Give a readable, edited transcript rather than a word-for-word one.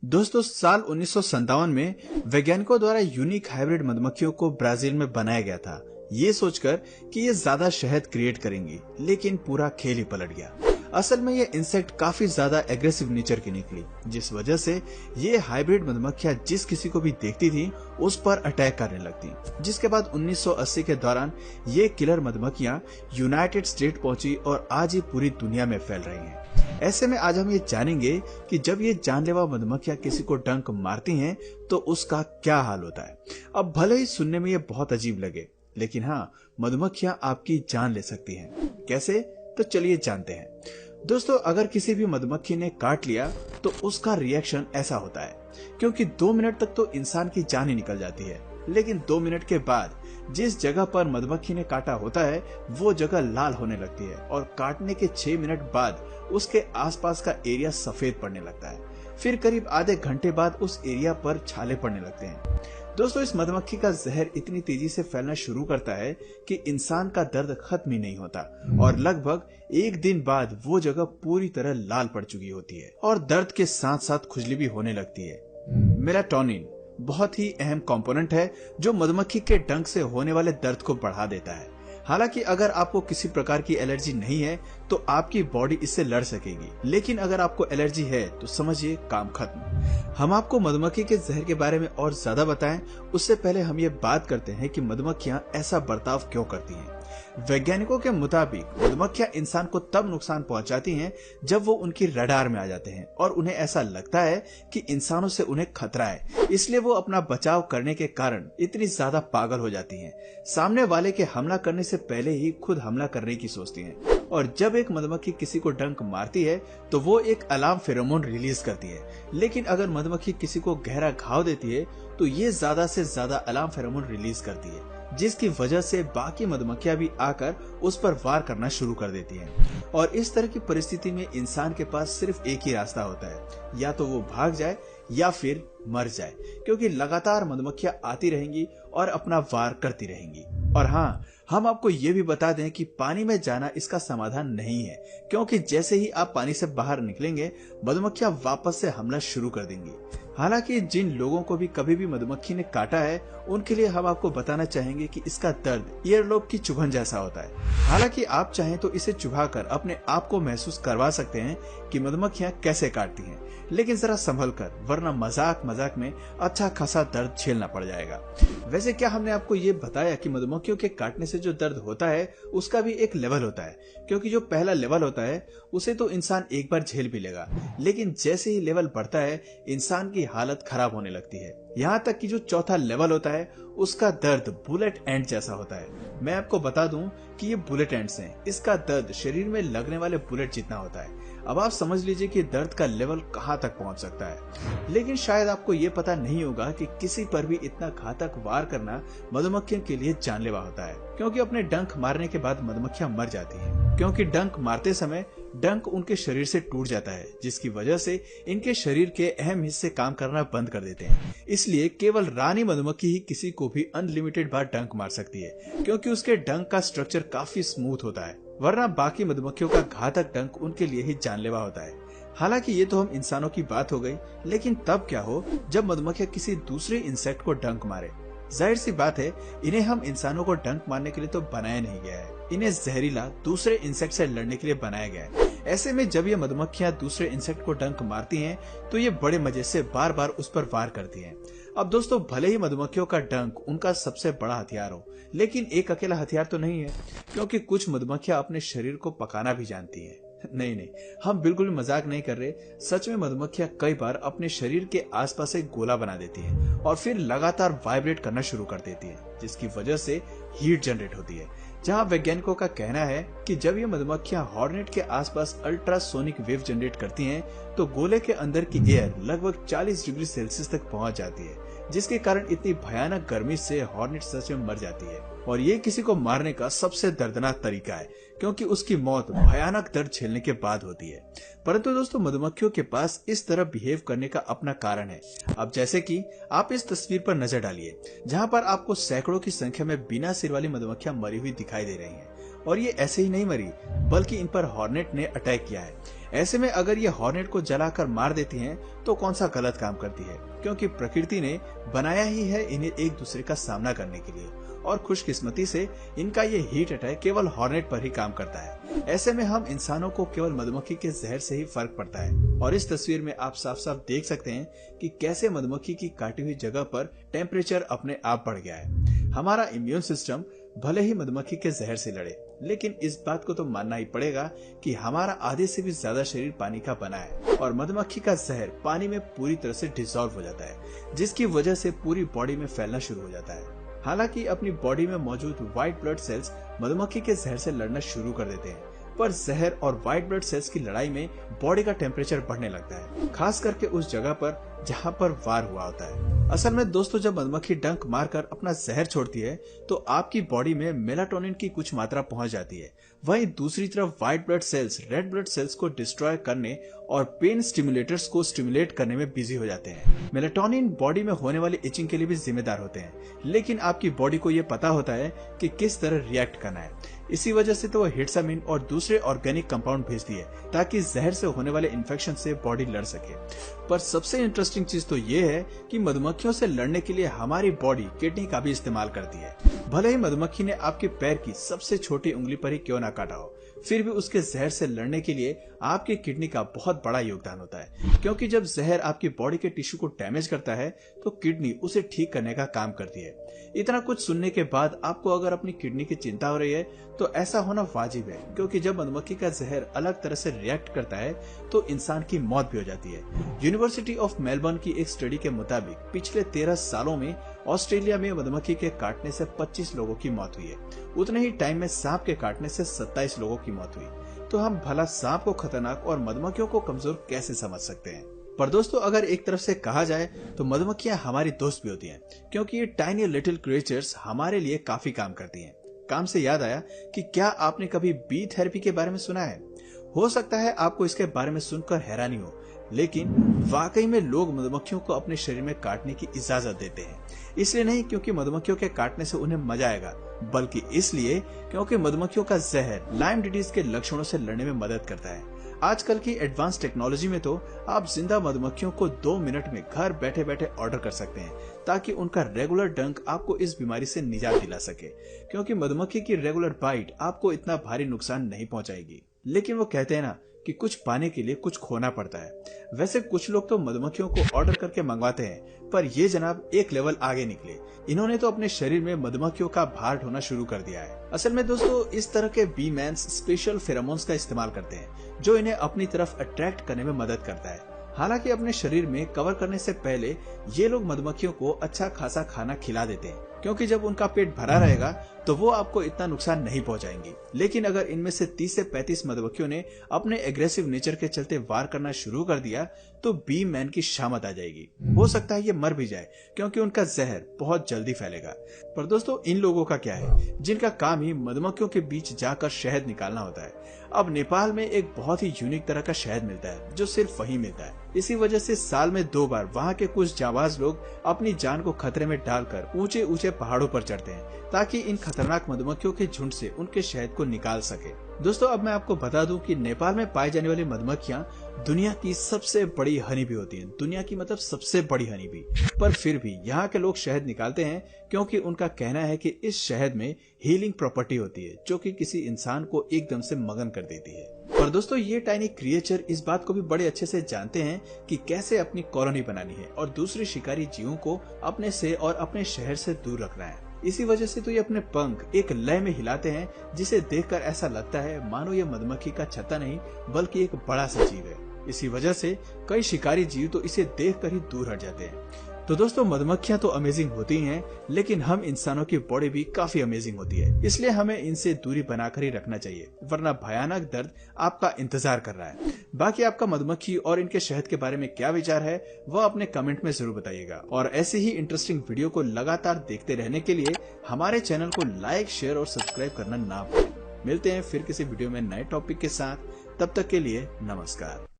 दोस्तों साल 1957 में वैज्ञानिकों द्वारा यूनिक हाइब्रिड मधुमक्खियों को ब्राजील में बनाया गया था, ये सोचकर कि ये ज्यादा शहद क्रिएट करेंगी, लेकिन पूरा खेल ही पलट गया। असल में ये इंसेक्ट काफी ज्यादा एग्रेसिव नेचर की निकली, जिस वजह से ये हाइब्रिड मधुमक्खियां जिस किसी को भी देखती थी उस पर अटैक करने लगती, जिसके बाद 1980 के दौरान ये किलर मधुमक्खियां यूनाइटेड स्टेट पहुंची और आज ये पूरी दुनिया में फैल रही हैं। ऐसे में आज हम ये जानेंगे कि जब ये जानलेवा मधुमक्खियां किसी को डंक मारती हैं तो उसका क्या हाल होता है। अब भले ही सुनने में ये बहुत अजीब लगे, लेकिन हाँ, मधुमक्खियां आपकी जान ले सकती हैं। कैसे? तो चलिए जानते हैं। दोस्तों, अगर किसी भी मधुमक्खी ने काट लिया तो उसका रिएक्शन ऐसा होता है, क्योंकि 2 मिनट तक तो इंसान की जान ही निकल जाती है, लेकिन 2 मिनट के बाद जिस जगह पर मधुमक्खी ने काटा होता है वो जगह लाल होने लगती है और काटने के 6 मिनट बाद उसके आसपास का एरिया सफेद पड़ने लगता है। फिर करीब आधे घंटे बाद उस एरिया पर छाले पड़ने लगते हैं। दोस्तों, इस मधुमक्खी का जहर इतनी तेजी से फैलना शुरू करता है कि इंसान का दर्द खत्म ही नहीं होता और लगभग 1 दिन बाद वो जगह पूरी तरह लाल पड़ चुकी होती है और दर्द के साथ साथ खुजली भी होने लगती है। मेलाटोनिन बहुत ही अहम कंपोनेंट है जो मधुमक्खी के डंक से होने वाले दर्द को बढ़ा देता है। हालांकि अगर आपको किसी प्रकार की एलर्जी नहीं है तो आपकी बॉडी इससे लड़ सकेगी, लेकिन अगर आपको एलर्जी है तो समझिए काम खत्म। हम आपको मधुमक्खी के जहर के बारे में और ज्यादा बताएं उससे पहले हम ये बात करते हैं कि मधुमक्खियां ऐसा बर्ताव क्यों करती हैं। वैज्ञानिकों के मुताबिक मधुमक्खियां इंसान को तब नुकसान पहुंचाती हैं जब वो उनकी रडार में आ जाते हैं और उन्हें ऐसा लगता है कि इंसानों से उन्हें खतरा है, इसलिए वो अपना बचाव करने के कारण इतनी ज्यादा पागल हो जाती हैं। सामने वाले के हमला करने से पहले ही खुद हमला करने की सोचती हैं और जब एक मधुमक्खी किसी को डंक मारती है तो वो एक अलार्म फेरोमोन रिलीज करती है, लेकिन अगर मधुमक्खी किसी को गहरा घाव देती है तो ये ज्यादा से ज्यादा अलार्म फेरोमोन रिलीज करती है, जिसकी वजह से बाकी मधुमक्खियां भी आकर उस पर वार करना शुरू कर देती हैं। और इस तरह की परिस्थिति में इंसान के पास सिर्फ एक ही रास्ता होता है, या तो वो भाग जाए या फिर मर जाए, क्योंकि लगातार मधुमक्खियां आती रहेंगी और अपना वार करती रहेंगी। और हाँ, हम आपको ये भी बता दें कि पानी में जाना इसका समाधान नहीं है, क्योंकि जैसे ही आप पानी से बाहर निकलेंगे मधुमक्खियां वापस से हमला शुरू कर देंगी। हालांकि जिन लोगों को भी कभी भी मधुमक्खी ने काटा है उनके लिए हम आपको बताना चाहेंगे कि इसका दर्द ईयरलोब की चुभन जैसा होता है। हालांकि आप चाहें तो इसे चुभाकर अपने आप को महसूस करवा सकते हैं कि मधुमक्खियां कैसे काटती हैं, लेकिन जरा संभल कर, वरना मजाक मजाक में अच्छा खासा दर्द झेलना पड़ जाएगा। वैसे क्या हमने आपको ये बताया कि मधुमक्खियों के काटने से जो दर्द होता है उसका भी एक लेवल होता है, क्योंकि जो पहला लेवल होता है उसे तो इंसान एक बार झेल भी लेगा, लेकिन जैसे ही लेवल बढ़ता है इंसान की हालत खराब होने लगती है। यहाँ तक कि जो चौथा लेवल होता है उसका दर्द बुलेट एंड जैसा होता है। मैं आपको बता दूं कि ये बुलेट एंड्स हैं। इसका दर्द शरीर में लगने वाले बुलेट जितना होता है। अब आप समझ लीजिए कि दर्द का लेवल कहाँ तक पहुँच सकता है। लेकिन शायद आपको ये पता नहीं होगा कि किसी पर भी इतना घातक वार करना मधुमक्खियों के लिए जानलेवा होता है, क्योंकि अपने डंक मारने के बाद मधुमक्खियां मर जाती हैं, क्योंकि डंक मारते समय डंक उनके शरीर से टूट जाता है, जिसकी वजह से इनके शरीर के अहम हिस्से काम करना बंद कर देते हैं। इसलिए केवल रानी मधुमक्खी ही किसी को भी अनलिमिटेड बार डंक मार सकती है, क्योंकि उसके डंक का स्ट्रक्चर काफी स्मूथ होता है, वरना बाकी मधुमक्खियों का घातक डंक उनके लिए ही जानलेवा होता है। हालांकि ये तो हम इंसानों की बात हो गई, लेकिन तब क्या हो जब मधुमक्खियां किसी दूसरे इंसेक्ट को डंक मारे। जाहिर सी बात है, इन्हें हम इंसानों को डंक मारने के लिए तो बनाया नहीं गया है, इन्हें जहरीला दूसरे इंसेक्ट से लड़ने के लिए बनाया गया है। ऐसे में जब ये मधुमक्खियां दूसरे इंसेक्ट को डंक मारती हैं तो ये बड़े मजे से बार बार उस पर वार करती हैं। अब दोस्तों, भले ही मधुमक्खियों का डंक उनका सबसे बड़ा हथियार हो, लेकिन एक अकेला हथियार तो नहीं है, क्योंकि कुछ मधुमक्खियां अपने शरीर को पकाना भी जानती हैं। नहीं, हम बिल्कुल मजाक नहीं कर रहे। सच में मधुमक्खियां कई बार अपने शरीर के आसपास एक गोला बना देती हैं और फिर लगातार वाइब्रेट करना शुरू कर देती हैं, जिसकी वजह से हीट जनरेट होती है। जहां वैज्ञानिकों का कहना है कि जब ये मधुमक्खियां हॉर्नेट के आसपास अल्ट्रासोनिक वेव जनरेट करती हैं तो गोले के अंदर की एयर लगभग 40 डिग्री सेल्सियस तक पहुंच जाती है, जिसके कारण इतनी भयानक गर्मी से हॉर्नेट सच में मर जाती है। और ये किसी को मारने का सबसे दर्दनाक तरीका है, क्योंकि उसकी मौत भयानक दर्द झेलने के बाद होती है। परंतु दोस्तों, मधुमक्खियों के पास इस तरह बिहेव करने का अपना कारण है। अब जैसे कि आप इस तस्वीर पर नजर डालिए, जहां पर आपको सैकड़ों की संख्या में बिना सिर वाली मधुमक्खियां मरी हुई दिखाई दे रही हैं। और ये ऐसे ही नहीं मरी, बल्कि इन पर हॉर्नेट ने अटैक किया है। ऐसे में अगर ये हॉर्नेट को जलाकर मार देती हैं तो कौन सा गलत काम करती है, क्योंकि प्रकृति ने बनाया ही है इन्हें एक दूसरे का सामना करने के लिए, और खुशकिस्मती से इनका ये हीट अटैक केवल हॉर्नेट पर ही काम करता है। ऐसे में हम इंसानों को केवल मधुमक्खी के जहर से ही फर्क पड़ता है। और इस तस्वीर में आप साफ साफ देख सकते हैं कि कैसे मधुमक्खी की काटी हुई जगह पर टेम्परेचर अपने आप बढ़ गया है। हमारा इम्यून सिस्टम भले ही मधुमक्खी के जहर से लड़े, लेकिन इस बात को तो मानना ही पड़ेगा कि हमारा आधे से भी ज्यादा शरीर पानी का बना है और मधुमक्खी का जहर पानी में पूरी तरह से डिसॉल्व हो जाता है, जिसकी वजह से पूरी बॉडी में फैलना शुरू हो जाता है। हालांकि अपनी बॉडी में मौजूद व्हाइट ब्लड सेल्स मधुमक्खी के जहर से लड़ना शुरू कर देते हैं, पर जहर और व्हाइट ब्लड सेल्स की लड़ाई में बॉडी का टेम्परेचर बढ़ने लगता है, खास करके उस जगह पर जहां पर वार हुआ होता है। असल में दोस्तों, जब मधुमक्खी डंक मारकर अपना जहर छोड़ती है तो आपकी बॉडी में मेलाटोनिन की कुछ मात्रा पहुंच जाती है। वहीं दूसरी तरफ white blood cells red blood cells को डिस्ट्रॉय करने और पेन स्टिमुलेटर्स को स्टिमुलेट करने में बिजी हो जाते हैं। मेलाटोनिन बॉडी में होने वाली इचिंग के लिए भी जिम्मेदार होते हैं, लेकिन आपकी बॉडी को ये पता होता है कि किस तरह रिएक्ट करना है। इसी वजह से तो वह हिस्टामिन और दूसरे ऑर्गेनिक कंपाउंड भेजती है ताकि जहर से होने वाले इन्फेक्शन से बॉडी लड़ सके। पर सबसे इंटरेस्टिंग चीज तो ये है कि मधुमक्खियों से लड़ने के लिए हमारी बॉडी किडनी का भी इस्तेमाल करती है। भले ही मधुमक्खी ने आपके पैर की सबसे छोटी उंगली पर ही क्यों ना काटा हो, फिर भी उसके जहर से लड़ने के लिए आपकी किडनी का बहुत बड़ा योगदान होता है, क्योंकि जब जहर आपकी बॉडी के टिश्यू को डैमेज करता है तो किडनी उसे ठीक करने का काम करती है। इतना कुछ सुनने के बाद आपको अगर अपनी किडनी की चिंता हो रही है तो ऐसा होना वाजिब है, क्योंकि जब मधुमक्खी का जहर अलग तरह से रिएक्ट करता है तो इंसान की मौत भी हो जाती है। यूनिवर्सिटी ऑफ मेलबर्न की एक स्टडी के मुताबिक पिछले 13 सालों में ऑस्ट्रेलिया में मधुमक्खी के काटने से 25 लोगों की मौत हुई है। उतने ही टाइम में सांप के काटने से 27 लोगों की मौत हुई। तो हम भला सांप को खतरनाक और मधुमक्खियों को कमजोर कैसे समझ सकते हैं? पर दोस्तों, अगर एक तरफ से कहा जाए तो मधुमक्खियां हमारी दोस्त भी होती हैं, क्योंकि ये टाइनी लिटिल क्रिएचर्स हमारे लिए काफी काम करती हैं। काम से याद आया कि क्या आपने कभी बी थेरेपी के बारे में सुना है? हो सकता है आपको इसके बारे में सुनकर हैरानी हो, लेकिन वाकई में लोग मधुमक्खियों को अपने शरीर में काटने की इजाजत देते हैं। इसलिए नहीं क्योंकि मधुमक्खियों के काटने से उन्हें मजा आएगा, बल्कि इसलिए क्योंकि मधुमक्खियों का जहर लाइम डिजीज के लक्षणों से लड़ने में मदद करता है। आजकल की एडवांस टेक्नोलॉजी में तो आप जिंदा मधुमक्खियों को 2 मिनट में घर बैठे बैठे ऑर्डर कर सकते हैं, ताकि उनका रेगुलर डंक आपको इस बीमारी से निजात दिला सके, क्योंकि मधुमक्खी की रेगुलर बाइट आपको इतना भारी नुकसान नहीं पहुंचाएगी। लेकिन वो कहते हैं ना कि कुछ पाने के लिए कुछ खोना पड़ता है। वैसे कुछ लोग तो मधुमक्खियों को ऑर्डर करके मंगवाते हैं, पर ये जनाब एक लेवल आगे निकले। इन्होंने तो अपने शरीर में मधुमक्खियों का भार ढोना शुरू कर दिया है। असल में दोस्तों, इस तरह के बी मैन्स स्पेशल फेरोमोन्स का इस्तेमाल करते हैं जो इन्हें अपनी तरफ अट्रैक्ट करने में मदद करता है। हालांकि अपने शरीर में कवर करने से पहले ये लोग मधुमक्खियों को अच्छा खासा खाना खिला देते हैं, क्योंकि जब उनका पेट भरा रहेगा तो वो आपको इतना नुकसान नहीं पहुंचाएंगी। लेकिन अगर इनमें से 30 से 35 मधुमक्खियों ने अपने एग्रेसिव नेचर के चलते वार करना शुरू कर दिया तो बी मैन की शामत आ जाएगी। हो सकता है ये मर भी जाए, क्योंकि उनका जहर बहुत जल्दी फैलेगा। पर दोस्तों, इन लोगों का क्या है जिनका काम ही मधुमक्खियों के बीच जाकर शहद निकालना होता है? अब नेपाल में एक बहुत ही यूनिक तरह का शहद मिलता है जो सिर्फ वहीं मिलता है। इसी वजह से साल में 2 बार वहाँ के कुछ जाबाज लोग अपनी जान को खतरे में डालकर ऊंचे ऊंचे पहाड़ों पर चढ़ते हैं, ताकि इन खतरनाक मधुमक्खियों के झुंड से उनके शहद को निकाल सके। दोस्तों, अब मैं आपको बता दूं कि नेपाल में पाई जाने वाली मधुमक्खियां दुनिया की सबसे बड़ी हनी भी होती हैं। दुनिया की मतलब सबसे बड़ी हनी भी। पर फिर भी यहाँ के लोग शहद निकालते हैं, क्योंकि उनका कहना है कि इस शहद में हीलिंग प्रॉपर्टी होती है, जो कि किसी इंसान को एकदम से मगन कर देती है। पर दोस्तों, ये टाइनी क्रिएचर इस बात को भी बड़े अच्छे से जानते हैं कि कैसे अपनी कॉलोनी बनानी है और दूसरे शिकारी जीवों को अपने से और अपने शहर से दूर रखना है। इसी वजह से तो ये अपने पंख एक लय में हिलाते हैं, जिसे देखकर ऐसा लगता है मानो ये मधुमक्खी का छत्ता नहीं बल्कि एक बड़ा सा जीव है। इसी वजह से कई शिकारी जीव तो इसे देखकर ही दूर हट जाते हैं। तो दोस्तों, मधुमक्खियां तो अमेजिंग होती हैं, लेकिन हम इंसानों की बॉडी भी काफी अमेजिंग होती है। इसलिए हमें इनसे दूरी बनाकर ही रखना चाहिए, वरना भयानक दर्द आपका इंतजार कर रहा है। बाकी आपका मधुमक्खी और इनके शहद के बारे में क्या विचार है, वह अपने कमेंट में जरूर बताइएगा। और ऐसे ही इंटरेस्टिंग वीडियो को लगातार देखते रहने के लिए हमारे चैनल को लाइक, शेयर और सब्सक्राइब करना ना भूलें। मिलते हैं फिर किसी वीडियो में नए टॉपिक के साथ। तब तक के लिए नमस्कार।